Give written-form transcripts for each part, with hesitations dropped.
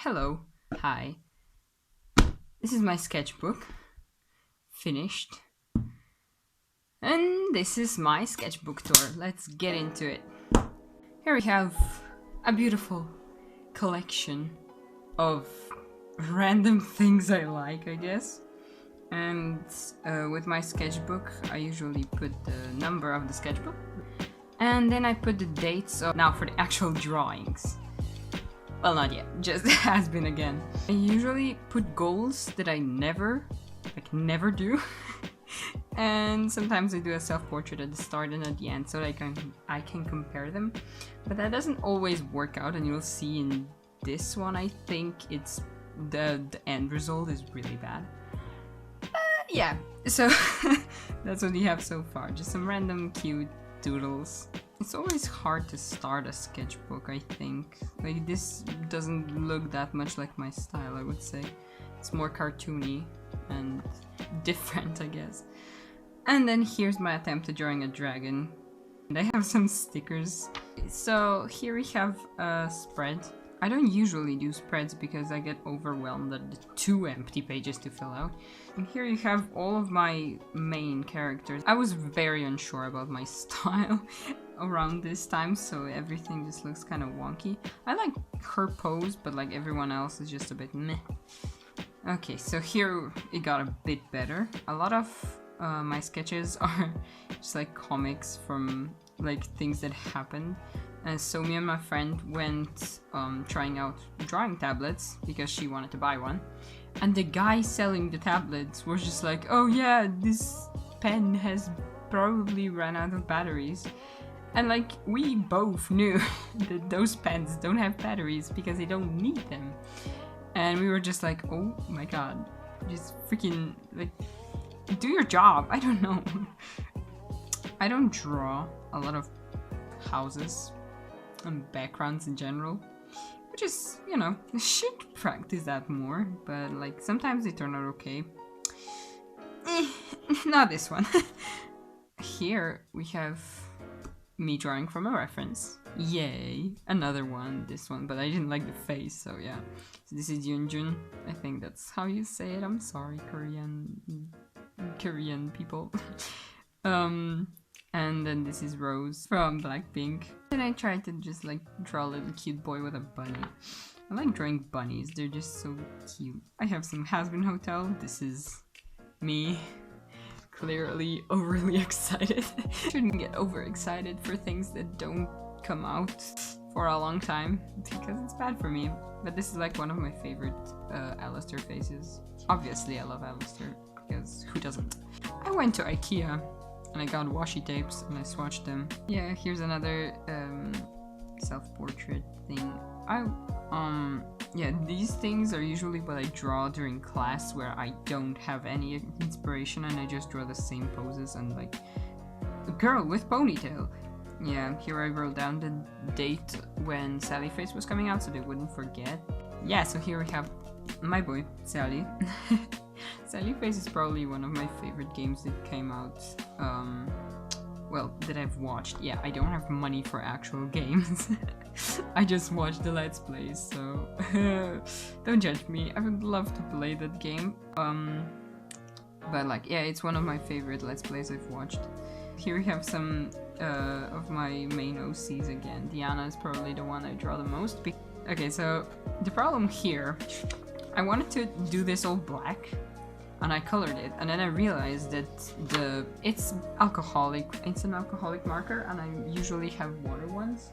Hello, hi. This is my sketchbook, finished. And this is my sketchbook tour. Let's get into it. Here we have a beautiful collection of random things I like, I guess. And with my sketchbook, I usually put the number of the sketchbook. And then I put the dates of now for the actual drawings. Well, not yet, just has been again. I usually put goals that I never do. And sometimes I do a self-portrait at the start and at the end so that I can compare them. But that doesn't always work out, and you'll see in this one, I think it's the end result is really bad. Yeah, so that's what we have so far. Just some random cute doodles. It's always hard to start a sketchbook, I think. Like, this doesn't look that much like my style, I would say. It's more cartoony and different, I guess. And then here's my attempt at drawing a dragon. And I have some stickers. So here we have a spread. I don't usually do spreads because I get overwhelmed at the 2 empty pages to fill out. And here you have all of my main characters. I was very unsure about my style around this time, so everything just looks kind of wonky. I like her pose, but like everyone else is just a bit meh. Okay, so here it got a bit better. A lot of my sketches are just like comics from like things that happened. And so me and my friend went trying out drawing tablets because she wanted to buy one. And the guy selling the tablets was just like, oh yeah, this pen has probably run out of batteries. And like, we both knew that those pens don't have batteries because they don't need them. And we were just like, oh my god, just freaking, like, do your job. I don't know. I don't draw a lot of houses and backgrounds in general, which is, you know, I should practice that more, but like sometimes they turn out okay. Not this one. Here we have me drawing from a reference. Yay, another one, this one, but I didn't like the face, so yeah. So this is Yoonjun. I think that's how you say it. I'm sorry, Korean people. And then this is Rose from Blackpink. And I tried to just like draw a little cute boy with a bunny. I like drawing bunnies, they're just so cute. I have some Has-Been Hotel. This is me. Clearly overly excited. Shouldn't get overexcited for things that don't come out for a long time because it's bad for me. But this is like one of my favorite Alistair faces. Obviously I love Alistair because who doesn't? I went to IKEA and I got washi tapes and I swatched them. Yeah, here's another self-portrait thing. Yeah, these things are usually what I draw during class where I don't have any inspiration and I just draw the same poses and like a girl with ponytail. Yeah, here I wrote down the date when Sally Face was coming out so they wouldn't forget. Yeah, so here we have my boy, Sally. Sally Face is probably one of my favorite games that came out, well, that I've watched. Yeah, I don't have money for actual games. I just watch the Let's Plays, so don't judge me. I would love to play that game. But like, yeah, it's one of my favorite Let's Plays I've watched. Here we have some of my main OCs again. Diana is probably the one I draw the most. Okay, so the problem here, I wanted to do this all black, and I colored it, and then I realized that it's an alcoholic marker, and I usually have water ones.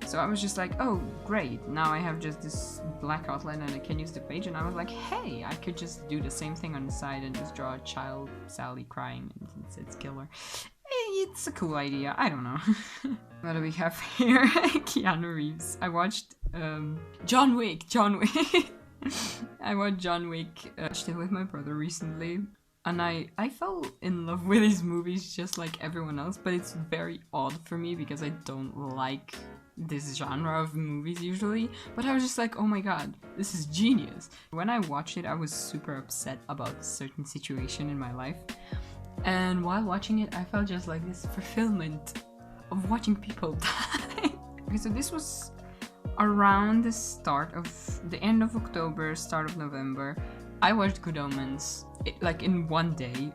So I was just like, oh great, now I have just this black outline and I can use the page, and I was like, hey, I could just do the same thing on the side and just draw a child, Sally, crying, and it says killer. It's a cool idea, I don't know. What do we have here? Keanu Reeves. I watched John Wick. I watched John Wick with my brother recently, and I fell in love with his movies just like everyone else, but it's very odd for me because I don't like this genre of movies usually, but I was just like, oh my god, this is genius. When I watched it, I was super upset about a certain situation in my life, and while watching it, I felt just like this fulfillment of watching people die. Okay, so this was around the end of October, start of November, I watched Good Omens, like in one day,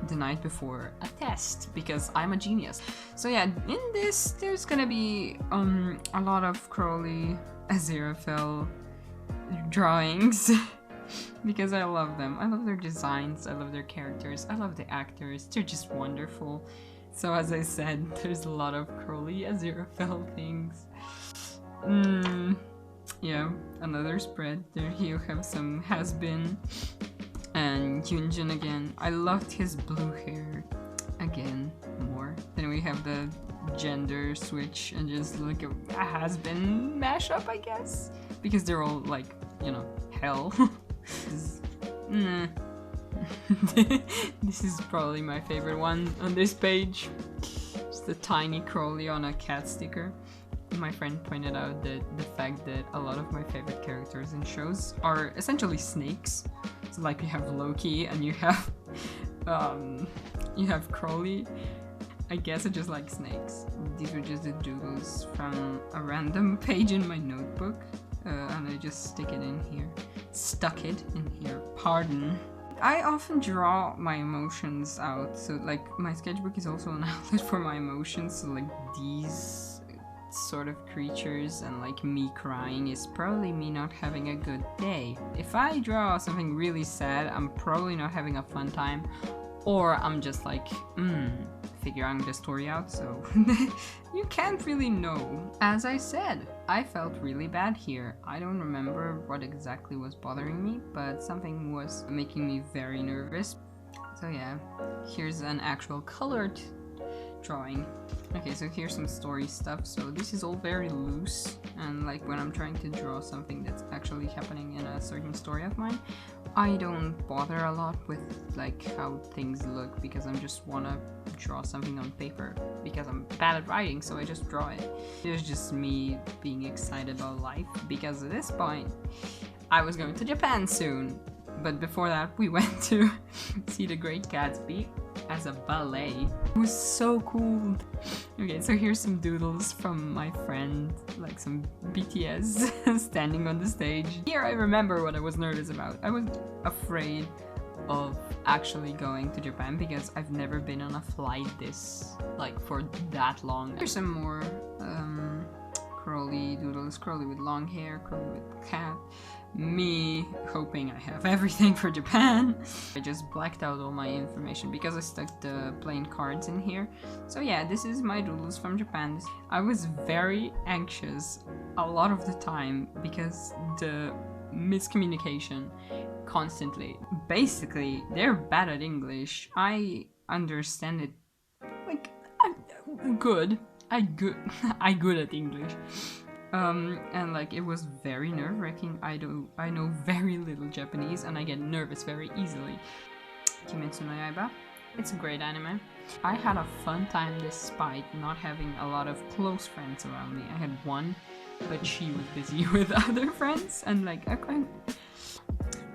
the night before a test, because I'm a genius. So yeah, in this, there's gonna be a lot of Crowley, Aziraphale drawings, because I love them. I love their designs, I love their characters, I love the actors, they're just wonderful. So as I said, there's a lot of Crowley, Aziraphale things. Yeah, another spread. There you have some Has-Been and Yunjin again. I loved his blue hair again more. Then we have the gender switch and just like a Has-Been mashup, I guess, because they're all like, you know, hell. This is probably my favorite one on this page. Just the tiny Crowley on a cat sticker. My friend pointed out that the fact that a lot of my favorite characters in shows are essentially snakes. So like you have Loki and you have Crowley. I guess I just like snakes. These were just the doodles from a random page in my notebook, and I just stuck it in here. Pardon. I often draw my emotions out, so like my sketchbook is also an outlet for my emotions. So like these sort of creatures and like me crying is probably me not having a good day. If I draw something really sad, I'm probably not having a fun time, or I'm just like, figuring the story out, so you can't really know. As I said, I felt really bad here. I don't remember what exactly was bothering me, but something was making me very nervous. So yeah, here's an actual colored drawing. Okay, so here's some story stuff. So this is all very loose, and like when I'm trying to draw something that's actually happening in a certain story of mine, I don't bother a lot with like how things look, because I just wanna draw something on paper because I'm bad at writing, so I just draw it. It's just me being excited about life, because at this point I was going to Japan soon, but before that we went to see The Great Gatsby as a ballet. It was so cool. Okay, so here's some doodles from my friend, like some BTS standing on the stage. Here I remember what I was nervous about. I was afraid of actually going to Japan because I've never been on a flight like for that long. There's some more Crowley doodles, Crowley with long hair, Crowley with cat. Me hoping I have everything for Japan. I just blacked out all my information because I stuck the plain cards in here. So yeah, this is my doodles from Japan. I was very anxious a lot of the time because the miscommunication constantly. Basically, they're bad at English. I understand it like I'm good. I good at English. And like it was very nerve-wracking. I know very little Japanese and I get nervous very easily. Kimetsu no Yaiba, it's a great anime. I had a fun time despite not having a lot of close friends around me. I had one, but she was busy with other friends, and like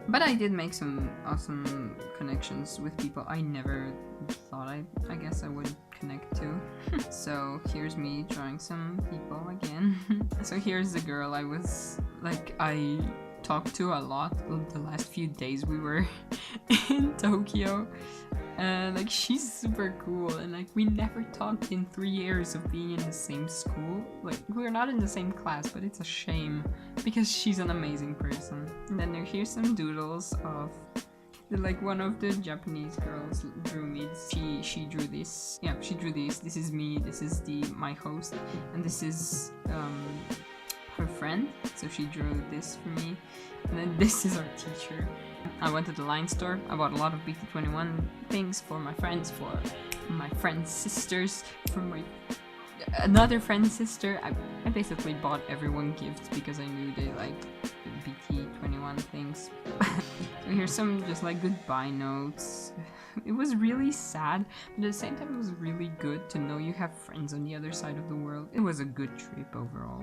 but I did make some awesome connections with people I never thought I guess I would connect to. So here's me drawing some people again. So here's the girl I talked to a lot the last few days we were in Tokyo. And like she's super cool, and like we never talked in 3 years of being in the same school. Like we're not in the same class, but it's a shame because she's an amazing person. And then here's some doodles of like one of the Japanese girls drew me. She drew this. Yeah, she drew this. This is me. This is my host, and this is her friend. So she drew this for me, and then this is our teacher. I went to the line store. I bought a lot of BT21 things for my friends, for my friend's sisters, for my another friend's sister. I basically bought everyone gifts because I knew they liked BT21 things. So here's some just like goodbye notes. It was really sad, but at the same time it was really good to know you have friends on the other side of the world. It was a good trip overall.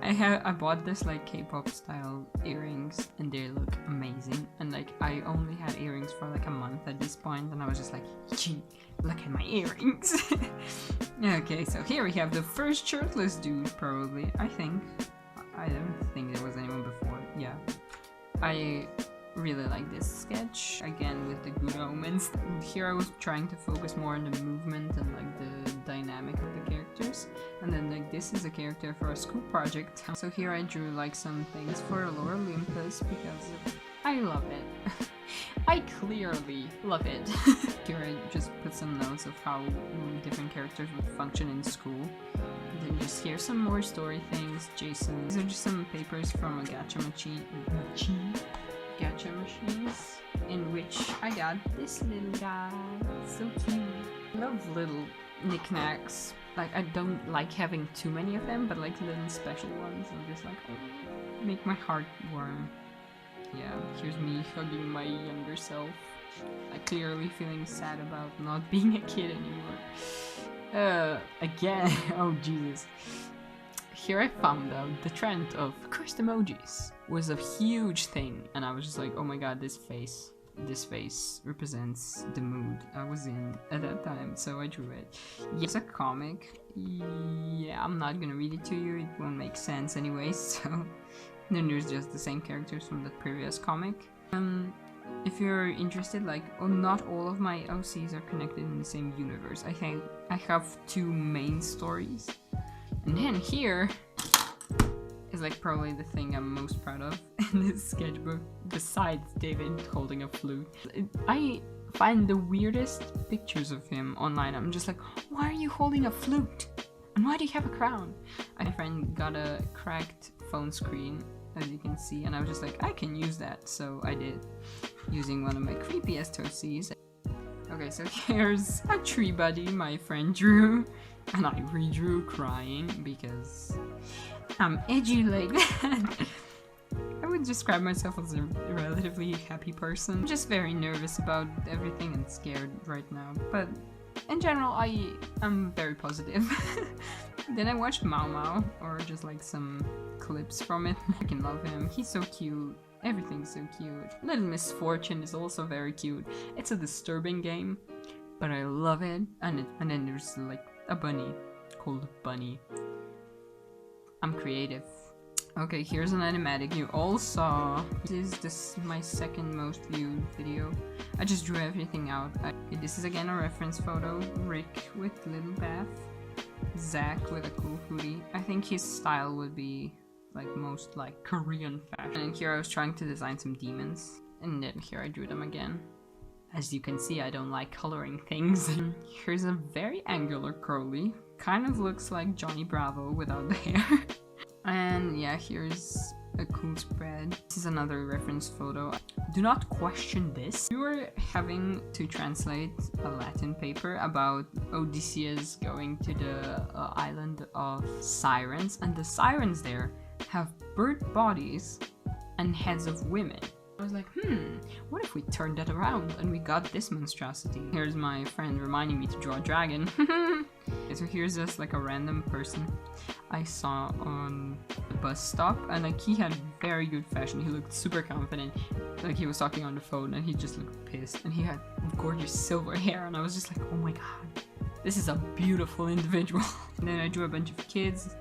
I bought this like K-pop style earrings and they look amazing, and like I only had earrings for like a month at this point, and I was just like, gee, look at my earrings. Okay, so here we have the first shirtless dude, probably, I think. I don't think there was anyone before. Yeah. I really like this sketch, again with the good omens. Here I was trying to focus more on the movement and like the dynamic of the characters. And then like this is a character for a school project. So here I drew like some things for Lore Olympus because I love it. I clearly love it. Here I just put some notes of how different characters would function in school. And then just here some more story things. Jason. These are just some papers from a gacha machines, in which I got this little guy. So cute. I love little knickknacks. Like, I don't like having too many of them, but like little special ones, I'm just like, oh, make my heart warm. Yeah, here's me hugging my younger self. Like, clearly feeling sad about not being a kid anymore. Again, oh Jesus. Here I found out the trend of cursed emojis was a huge thing, and I was just like, oh my god, this face represents the mood I was in at that time, so I drew it. It's a comic. Yeah, I'm not gonna read it to you, it won't make sense anyway, so then there's just the same characters from the previous comic. If you're interested, like, not all of my OCs are connected in the same universe. I think I have 2 main stories. And then here is like probably the thing I'm most proud of in this sketchbook, besides David holding a flute. I find the weirdest pictures of him online. I'm just like, why are you holding a flute? And why do you have a crown? My friend got a cracked phone screen, as you can see, and I was just like, I can use that, so I did, using one of my creepiest OCs. Okay, so here's a tree buddy my friend drew, and I redrew crying because I'm edgy like that. I would describe myself as a relatively happy person. I'm just very nervous about everything and scared right now, but in general I am very positive. Then I watched Mau Mau, or just like some clips from it. I can love him, he's so cute. Everything's so cute. Little Misfortune is also very cute. It's a disturbing game, but I love it. And then there's like a bunny called Bunny. I'm creative. Okay, here's an animatic you all saw. This is my second most viewed video. I just drew everything out. This is again a reference photo. Rick with little bath. Zach with a cool hoodie. I think his style would be like most like Korean fashion. And here I was trying to design some demons, and then here I drew them again. As you can see, I don't like coloring things. Here's a very angular Crowley, kind of looks like Johnny Bravo without the hair. And yeah, here's a cool spread. This is another reference photo. Do not question this. We were having to translate a Latin paper about Odysseus going to the island of sirens, and the sirens there have bird bodies and heads of women. I was like, what if we turned that around and we got this monstrosity? Here's my friend reminding me to draw a dragon. So here's just like a random person I saw on the bus stop, and like he had very good fashion. He looked super confident, like he was talking on the phone, and he just looked pissed, and he had gorgeous silver hair, and I was just like, oh my god, this is a beautiful individual. And then I drew a bunch of kids,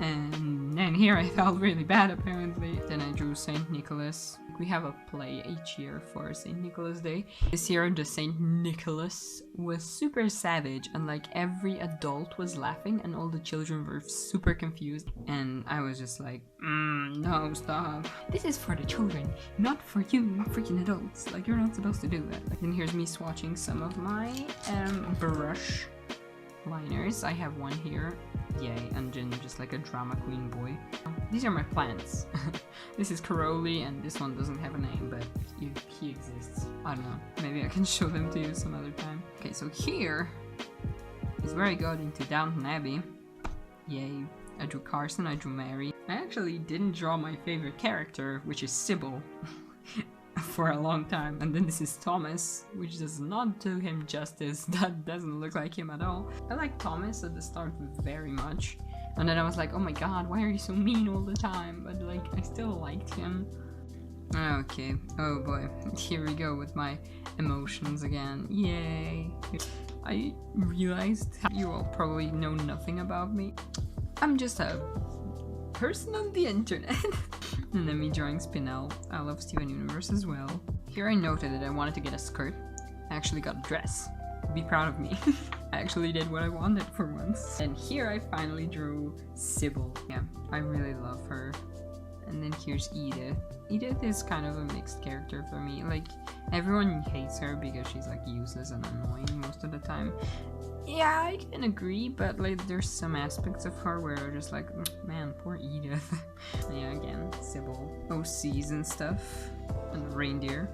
and then here I felt really bad apparently. Then I drew Saint Nicholas. We have a play each year for Saint Nicholas Day. This year the Saint Nicholas was super savage, and like every adult was laughing and all the children were super confused, and I was just like, no, stop. This is for the children, not for you freaking adults. Like, you're not supposed to do that. And here's me swatching some of my brush liners. I have one here, yay, and then just like a drama queen boy. These are my plants. This is Caroli, and this one doesn't have a name, but he exists. I don't know, maybe I can show them to you some other time. Okay, so here is where I got into Downton Abbey. Yay. I drew Carson, I drew Mary. I actually didn't draw my favorite character, which is Sybil, for a long time. And then this is Thomas, which does not do him justice. That doesn't look like him at all. I like Thomas at the start very much, and then I was like, oh my god, why are you so mean all the time? But like, I still liked him. Okay, oh boy, here we go with my emotions again. Yay. I realized you all probably know nothing about me. I'm just a person on the internet. And then me drawing Spinel. I love Steven Universe as well. Here I noted that I wanted to get a skirt. I actually got a dress. Be proud of me. I actually did what I wanted for once. And here I finally drew Sybil. Yeah, I really love her. And then here's Edith. Edith is kind of a mixed character for me. Like, everyone hates her because she's like useless and annoying most of the time. Yeah, I can agree, but like there's some aspects of her where I'm just like, man, poor Edith. Yeah, again, Sybil, OCs and stuff, and the reindeer,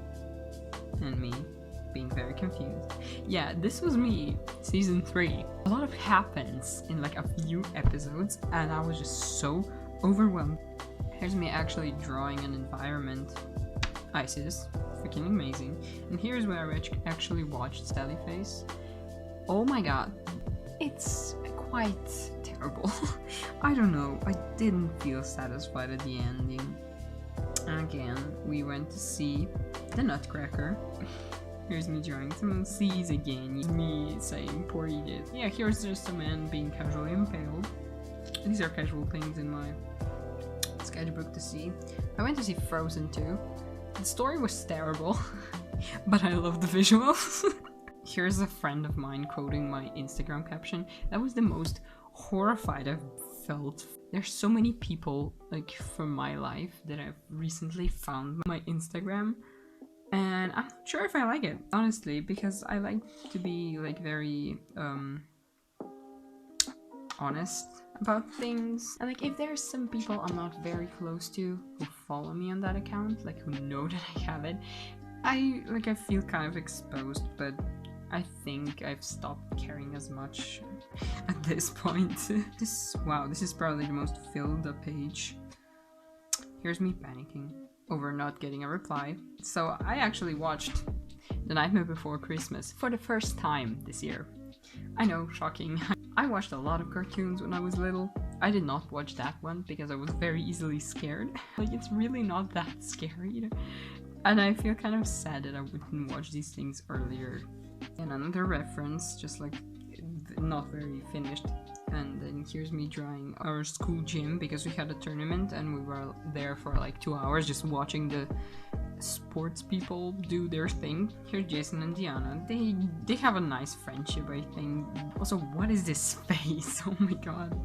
and me being very confused. Yeah, this was me, season 3. A lot of happens in like a few episodes, and I was just so overwhelmed. Here's me actually drawing an environment. Isis, freaking amazing. And here's where I actually watched Sallyface. Oh my god, it's quite terrible. I don't know, I didn't feel satisfied at the ending. Again, we went to see the Nutcracker. Here's me drawing some C's again. Me saying poor Edith. Yeah, here's just a man being casually impaled. These are casual things in my sketchbook to see. I went to see Frozen 2. The story was terrible, but I love the visuals. Here's a friend of mine quoting my Instagram caption. That was the most horrified I've felt. There's so many people like from my life that I've recently found my Instagram, and I'm not sure if I like it, honestly, because I like to be like very honest about things. And like if there's some people I'm not very close to who follow me on that account, like who know that I have it, I feel kind of exposed, but I think I've stopped caring as much at this point. Wow, this is probably the most filled up page. Here's me panicking over not getting a reply. So I actually watched The Nightmare Before Christmas for the first time this year. I know, shocking. I watched a lot of cartoons when I was little. I did not watch that one because I was very easily scared. Like, it's really not that scary. And I feel kind of sad that I wouldn't watch these things earlier. And another reference, just like not very finished. And then here's me drawing our school gym because we had a tournament and we were there for like 2 hours just watching the sports people do their thing. Here's Jason and Diana. They have a nice friendship, I think. Also, what is this face? Oh my god.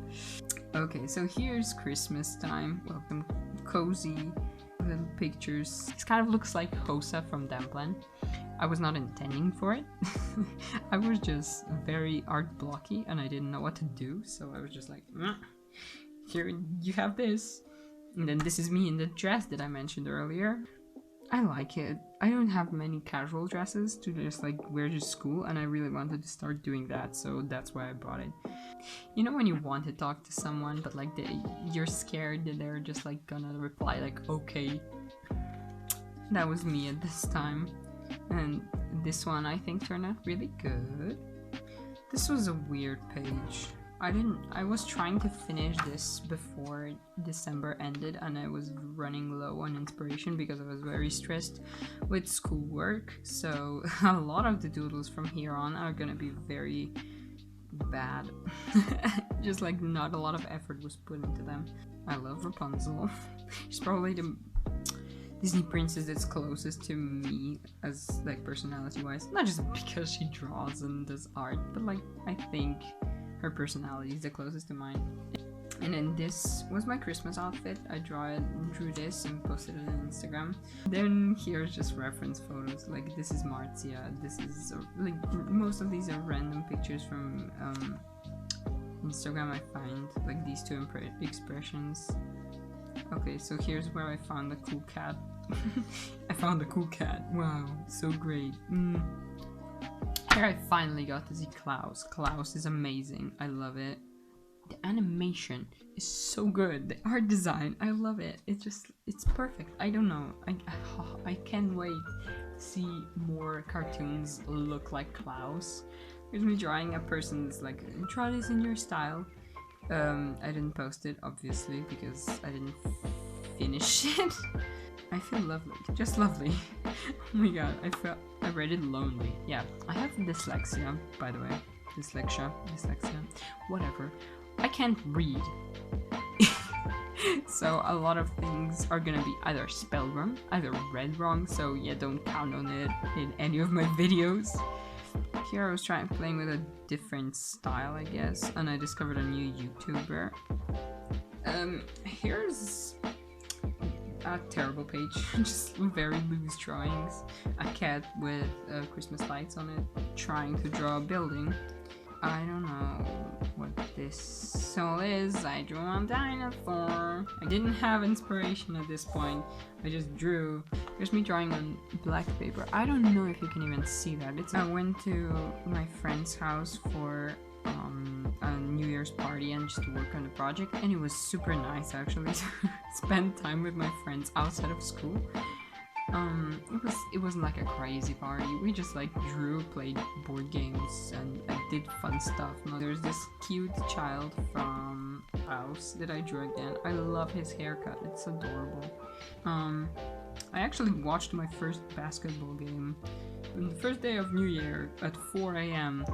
Okay, so here's Christmas time. Welcome, cozy little pictures. This kind of looks like Hosa from Damplan. I was not intending for it. I was just very art blocky and I didn't know what to do, so I was just like, here you have this. And then this is me in the dress that I mentioned earlier. I like it. I don't have many casual dresses to just like wear to school, and I really wanted to start doing that, so that's why I bought it. You know when you want to talk to someone but like you're scared that they're just like gonna reply like okay. That was me at this time. And this one I think turned out really good. This was a weird page. I was trying to finish this before December ended and I was running low on inspiration because I was very stressed with schoolwork. So a lot of the doodles from here on are gonna be very bad. Just like not a lot of effort was put into them. I love Rapunzel. She's probably the Disney princess that's closest to me as like personality wise. Not just because she draws and does art, but like I think her personality is the closest to mine. And then this was my Christmas outfit. I drew this and posted it on Instagram. Then here's just reference photos. Like this is Marzia. This is like most of these are random pictures from Instagram. I find like these two expressions. Okay, so here's where I found the cool cat. I found the cool cat. Wow, so great. Here I finally got to see Klaus. Klaus is amazing. I love it. The animation is so good. The art design, I love it. It's perfect. I don't know. I can't wait to see more cartoons look like Klaus. Here's me drawing a person that's like, try this in your style. I didn't post it, obviously, because I didn't finish it. I feel lovely, just lovely. Oh my god, I read it lonely. Yeah, I have dyslexia, by the way. Dyslexia, whatever. I can't read. So a lot of things are gonna be either spelled wrong, either read wrong, so yeah, don't count on it in any of my videos. Here I was playing with a different style, I guess, and I discovered a new YouTuber. Here's a terrible page, just very loose drawings. A cat with Christmas lights on it, trying to draw a building. I don't know what this all is. I drew a dinosaur. I didn't have inspiration at this point. I just drew. Here's me drawing on black paper. I don't know if you can even see that. I went to my friend's house for a New Year's party and just to work on the project, and it was super nice actually to spend time with my friends outside of school. It wasn't like a crazy party. We just like drew, played board games, and I did fun stuff. Now, there's this cute child from House that I drew again. I love his haircut. It's adorable. I actually watched my first basketball game on the first day of New Year at 4 AM.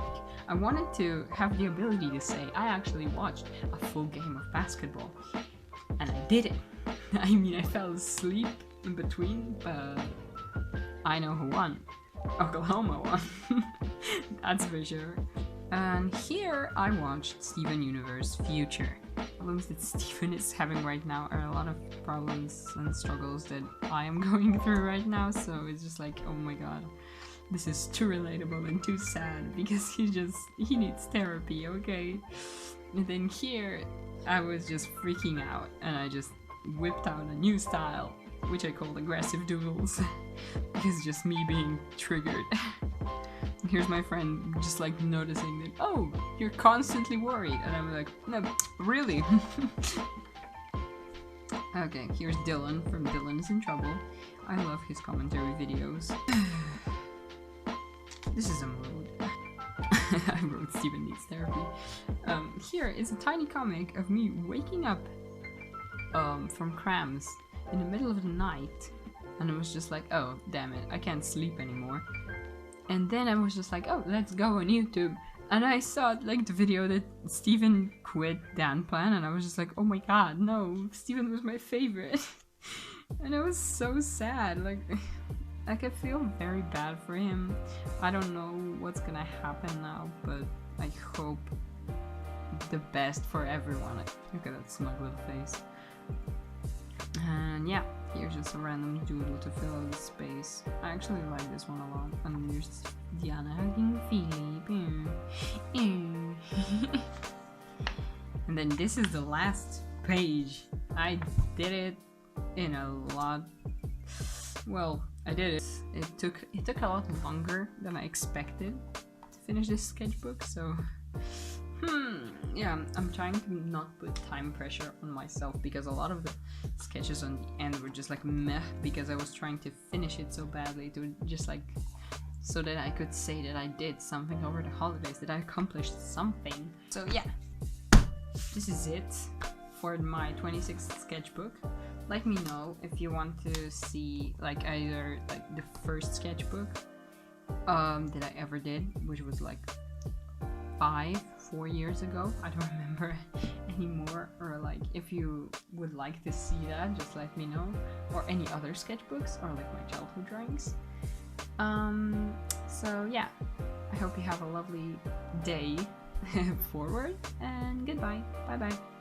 I wanted to have the ability to say I actually watched a full game of basketball, and I did it. I mean, I fell asleep in between, but I know who won. Oklahoma won. That's for sure. And here I watched Steven Universe Future. Problems that Steven is having right now are a lot of problems and struggles that I am going through right now, so it's just like, oh my god, this is too relatable and too sad because he needs therapy, okay? And then here I was just freaking out and I just whipped out a new style, which I called aggressive doodles, because just me being triggered. Here's my friend just like noticing that, oh, you're constantly worried, and I'm like, no, really? Okay, here's Dylan from Dylan is in Trouble. I love his commentary videos. This is a mood. I wrote Steven Needs Therapy. Here is a tiny comic of me waking up from cramps in the middle of the night, and it was just like, oh damn it, I can't sleep anymore. And then I was just like, oh, let's go on YouTube, and I saw like the video that Steven quit Dan Plan, and I was just like, oh my god, no, Steven was my favorite. And it was so sad, like I feel very bad for him. I don't know what's gonna happen now, but I hope the best for everyone. Look at that smug little face. And yeah, here's just a random doodle to fill out the space. I actually like this one a lot. And here's Diana hugging Philip. And then this is the last page. I did it in a lot. Well, I did it. It took a lot longer than I expected to finish this sketchbook, so yeah, I'm trying to not put time pressure on myself, because a lot of the sketches on the end were just like meh, because I was trying to finish it so badly to just like so that I could say that I did something over the holidays, that I accomplished something. So yeah, this is it for my 26th sketchbook. Let me know if you want to see like either like the first sketchbook that I ever did, which was like 4 years ago, I don't remember anymore, or like if you would like to see that, just let me know, or any other sketchbooks, or like my childhood drawings. So yeah, I hope you have a lovely day forward, and goodbye, bye bye.